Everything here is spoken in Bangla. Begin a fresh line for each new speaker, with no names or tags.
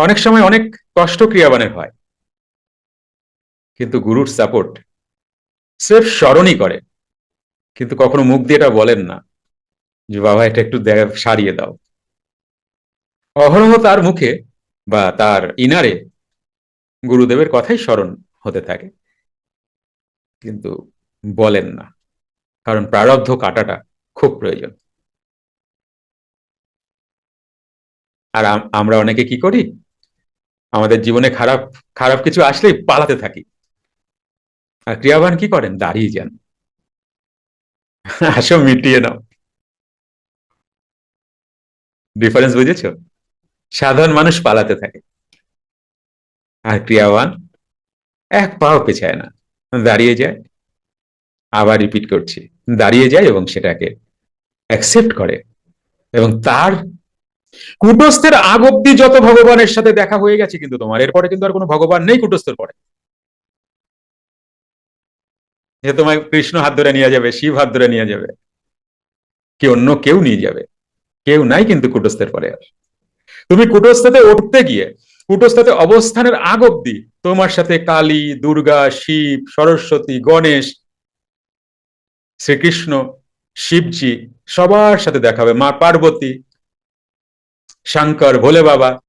অনেক সময় অনেক কষ্ট ক্রিয়াবানের হয়, কিন্তু গুরুর সাপোর্ট স্রেফ স্মরণই করে, কিন্তু কখনো মুখ দিয়ে এটা বলেন না যে বাবা এটা একটু সারিয়ে দাও। অহরহ তার মুখে বা তার ইনারে গুরুদেবের কথাই স্মরণ হতে থাকে, কিন্তু বলেন না, কারণ প্রারব্ধ কাটাটা খুব প্রয়োজন। আর আমরা অনেকে কি করি, আমাদের জীবনে খারাপ খারাপ কিছু আসলেই পালাতে থাকি, আর ক্রিয়াবান কি করেন, দাঁড়িয়ে যান, আসো মিটিয়ে নাও। ডিফারেন্স বুঝেছো? সাধারণ মানুষ পালাতে থাকে, আর ক্রিয়াবান এক পাও পেছায় না, দাঁড়িয়ে যায়। আবার রিপিট করছি, দাঁড়িয়ে যায় এবং সেটাকে অ্যাকসেপ্ট করে। এবং তার কুটস্থের আগ অব্দি যত ভগবানের সাথে দেখা হয়ে গেছে, কিন্তু তোমার এরপরে কিন্তু আর কোনো ভগবান নেই কুটস্থের পরে। যে তোমায় কৃষ্ণ হাত ধরে নিয়ে যাবে, শিব হাত ধরে নিয়ে যাবে, কি অন্য কেউ নিয়ে যাবে, কেউ নাই কিন্তু কুটস্থের পরে আর। তুমি কুটস্থতে উঠতে গিয়ে, কুটস্থতে অবস্থানের আগ অব্দি তোমার সাথে কালী, দুর্গা, শিব, সরস্বতী, গণেশ, শ্রীকৃষ্ণ, শিবজি, সবার সাথে দেখা হবে, মা পার্বতী, শঙ্কর, ভোলে বাবা,